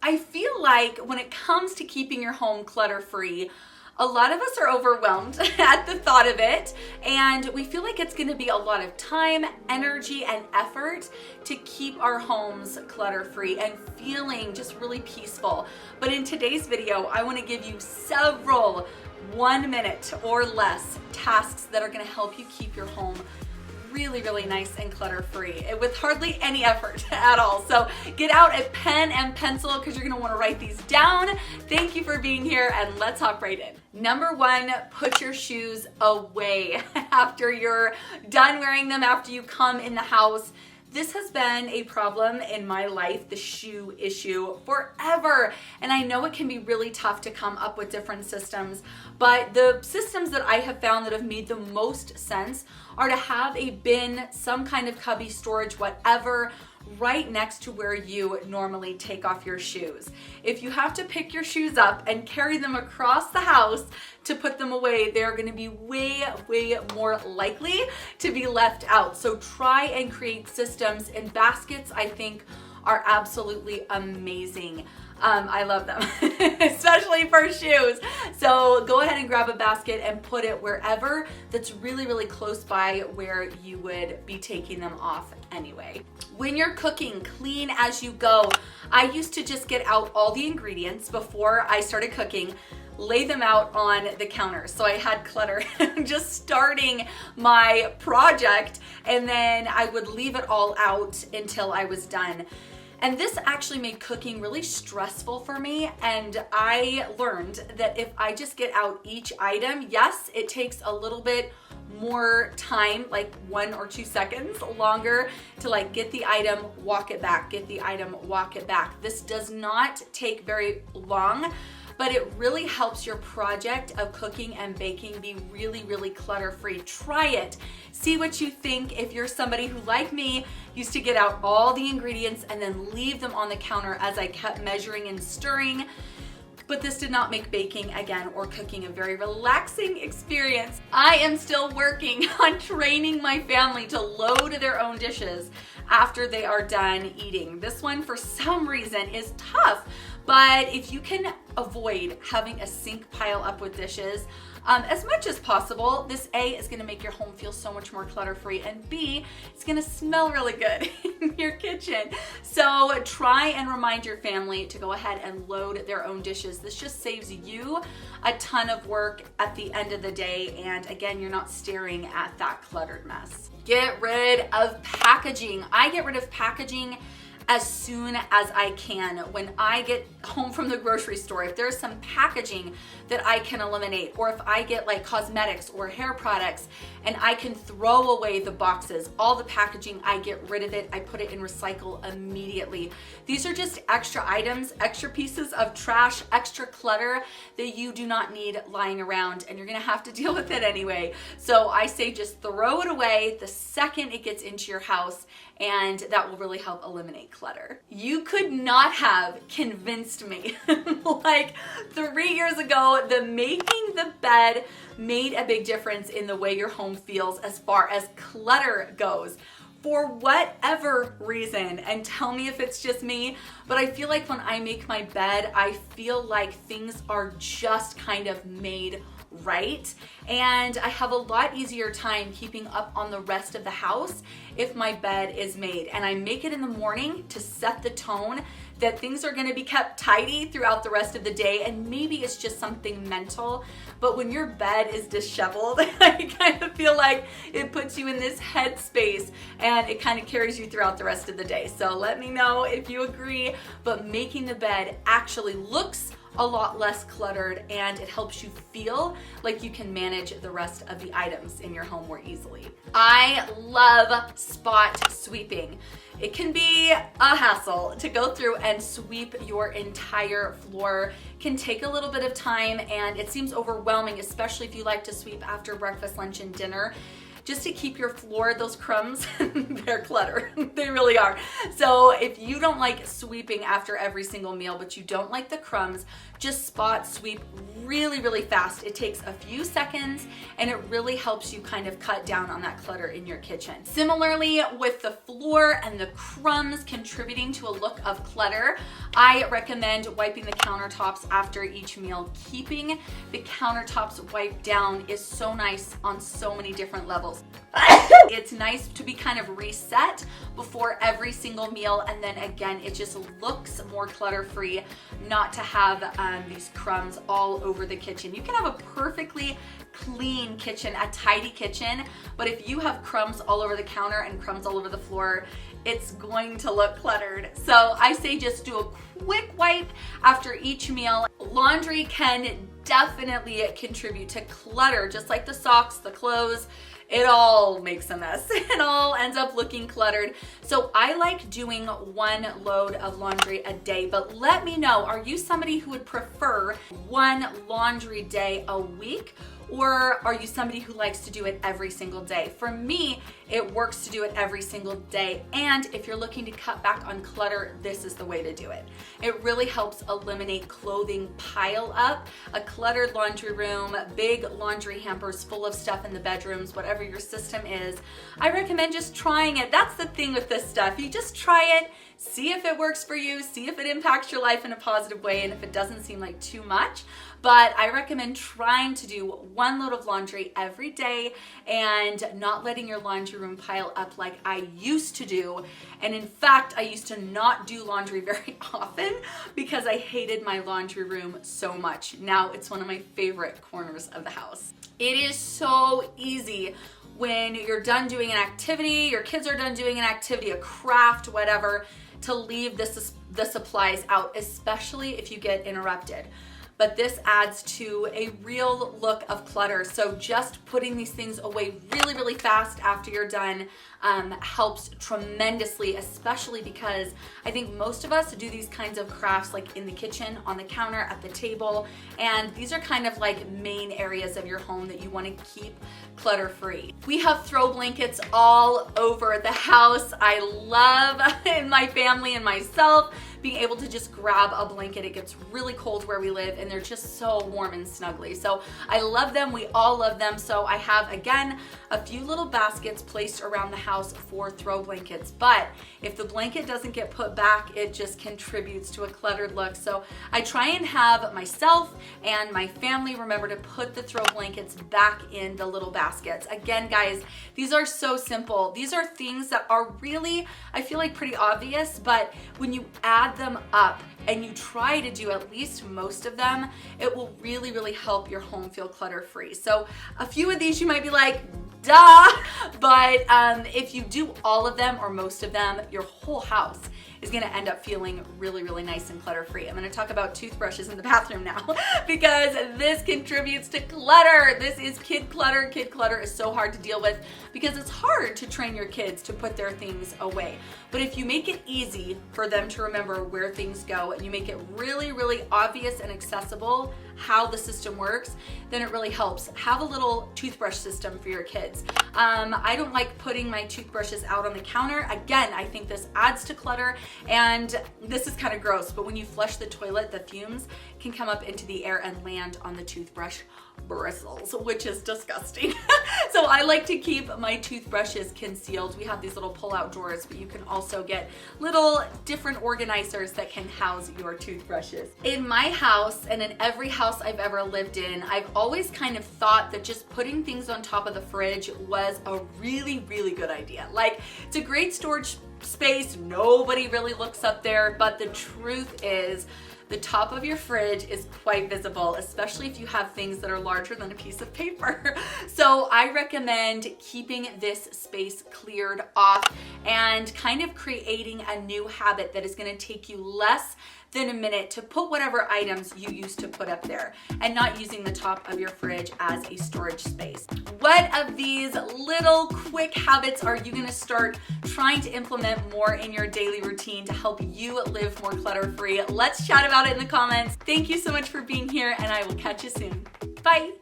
I feel like when it comes to keeping your home clutter-free, a lot of us are overwhelmed at the thought of it, and we feel like it's going to be a lot of time, energy, and effort to keep our homes clutter-free and feeling just really peaceful. But in today's video, I want to give you several 1 minute or less tasks that are going to help you keep your home really nice and clutter-free with hardly any effort at all. So get out a pen and pencil because you're going to want to write these down. Thank you for being here, and let's hop right in. Number 1, put your shoes away after you're done wearing them, after you come in the house. This has been a problem in my life, the shoe issue, forever. And I know it can be really tough to come up with different systems, but the systems that I have found that have made the most sense are to have a bin, some kind of cubby, storage, whatever, right next to where you normally take off your shoes. If you have to pick your shoes up and carry them across the house to put them away, they're going to be way more likely to be left out. So try and create systems, and baskets, I think, are absolutely amazing. I love them, especially for shoes. So go ahead and grab a basket and put it wherever that's really close by where you would be taking them off anyway. When you're cooking, clean as you go. I used to just get out all the ingredients before I started cooking, lay them out on the counter. So I had clutter just starting my project, and then I would leave it all out until I was done. And this actually made cooking really stressful for me, and I learned that if I just get out each item, yes, it takes a little bit more time, like 1 or 2 seconds longer to like get the item, walk it back, get the item, walk it back. This does not take very long, but it really helps your project of cooking and baking be really clutter-free. Try it. See what you think. If you're somebody who, like me, used to get out all the ingredients and then leave them on the counter as I kept measuring and stirring, but this did not make baking, again, or cooking a very relaxing experience. I am still working on training my family to load their own dishes after they are done eating. This one, for some reason, is tough, but if you can avoid having a sink pile up with dishes as much as possible, this A, is gonna make your home feel so much more clutter-free, and B, it's gonna smell really good in your kitchen. So try and remind your family to go ahead and load their own dishes. This just saves you a ton of work at the end of the day, and again, you're not staring at that cluttered mess. Get rid of packaging. I get rid of packaging as soon as I can. When I get home from the grocery store, if there's some packaging that I can eliminate, or if I get like cosmetics or hair products and I can throw away the boxes, all the packaging, I get rid of it. I put it in recycle immediately. These are just extra items, extra pieces of trash, extra clutter that you do not need lying around, and you're gonna have to deal with it anyway. So I say just throw it away the second it gets into your house, and that will really help eliminate clutter. You could not have convinced me like 3 years ago that making the bed made a big difference in the way your home feels as far as clutter goes. For whatever reason, and tell me if it's just me, but I feel like when I make my bed, I feel like things are just kind of made right, and I have a lot easier time keeping up on the rest of the house if my bed is made. And I make it in the morning to set the tone that things are going to be kept tidy throughout the rest of the day, and maybe it's just something mental, but when your bed is disheveled, I kind of feel like it puts you in this headspace and it kind of carries you throughout the rest of the day. So let me know if you agree, but making the bed actually looks a lot less cluttered, and it helps you feel like you can manage the rest of the items in your home more easily. I love spot sweeping. It can be a hassle to go through and sweep your entire floor. It can take a little bit of time, and it seems overwhelming, especially if you like to sweep after breakfast, lunch, and dinner. just to keep your floor, those crumbs, they're clutter. They really are. So if you don't like sweeping after every single meal, but you don't like the crumbs, just spot sweep really, really fast. It takes a few seconds and it really helps you kind of cut down on that clutter in your kitchen. Similarly, with the floor and the crumbs contributing to a look of clutter, I recommend wiping the countertops after each meal. Keeping the countertops wiped down is so nice on so many different levels. It's nice to be kind of reset before every single meal, and then again, it just looks more clutter-free not to have these crumbs all over the kitchen. You can have a perfectly clean kitchen, a tidy kitchen, but if you have crumbs all over the counter and crumbs all over the floor, it's going to look cluttered. So I say just do a quick wipe after each meal. Laundry can definitely contribute to clutter, just like the socks, the clothes. It all makes a mess. It all ends up looking cluttered. So I like doing one load of laundry a day, but let me know, are you somebody who would prefer one laundry day a week? Or are you somebody who likes to do it every single day? For me, it works to do it every single day. And if you're looking to cut back on clutter, this is the way to do it. It really helps eliminate clothing pile up, a cluttered laundry room, big laundry hampers full of stuff in the bedrooms, whatever your system is. I recommend just trying it. That's the thing with this stuff. You just try it, see if it works for you, see if it impacts your life in a positive way, and if it doesn't seem like too much. But I recommend trying to do one load of laundry every day and not letting your laundry room pile up like I used to do. And in fact, I used to not do laundry very often because I hated my laundry room so much. Now it's one of my favorite corners of the house. It is so easy when you're done doing an activity, your kids are done doing an activity, a craft, whatever, to leave the supplies out, especially if you get interrupted. But this adds to a real look of clutter. So just putting these things away really, really fast after you're done helps tremendously, especially because I think most of us do these kinds of crafts like in the kitchen, on the counter, at the table, and these are kind of like main areas of your home that you want to keep clutter-free. We have throw blankets all over the house. I love, in my family and myself, being able to just grab a blanket. It gets really cold where we live and they're just so warm and snuggly. So I love them. We all love them. So I have, again, a few little baskets placed around the house for throw blankets. But if the blanket doesn't get put back, it just contributes to a cluttered look. So I try and have myself and my family remember to put the throw blankets back in the little baskets. Again, guys, these are so simple. These are things that are really, I feel like, pretty obvious, but when you add them up and you try to do at least most of them, it will really, really help your home feel clutter-free. So a few of these you might be like, duh, but if you do all of them or most of them, your whole house is gonna end up feeling really, really nice and clutter-free. I'm gonna talk about toothbrushes in the bathroom now because this contributes to clutter. This is kid clutter. Kid clutter is so hard to deal with because it's hard to train your kids to put their things away. But if you make it easy for them to remember where things go and you make it really, really obvious and accessible how the system works, then it really helps. Have a little toothbrush system for your kids. I don't like putting my toothbrushes out on the counter. Again, I think this adds to clutter, and this is kind of gross, but when you flush the toilet, the fumes can come up into the air and land on the toothbrush bristles, which is disgusting. So I like to keep my toothbrushes concealed. We have these little pull-out drawers, but you can also get little different organizers that can house your toothbrushes. In my house and in every house I've ever lived in, I've always kind of thought that just putting things on top of the fridge was a really, really good idea. Like, it's a great storage space. Nobody really looks up there, but the truth is, the top of your fridge is quite visible, especially if you have things that are larger than a piece of paper. So I recommend keeping this space cleared off and kind of creating a new habit that is going to take you less than a minute to put whatever items you used to put up there and not using the top of your fridge as a storage space. What of these little quick habits are you going to start trying to implement more in your daily routine to help you live more clutter-free? Let's chat about it in the comments. Thank you so much for being here, and I will catch you soon. Bye.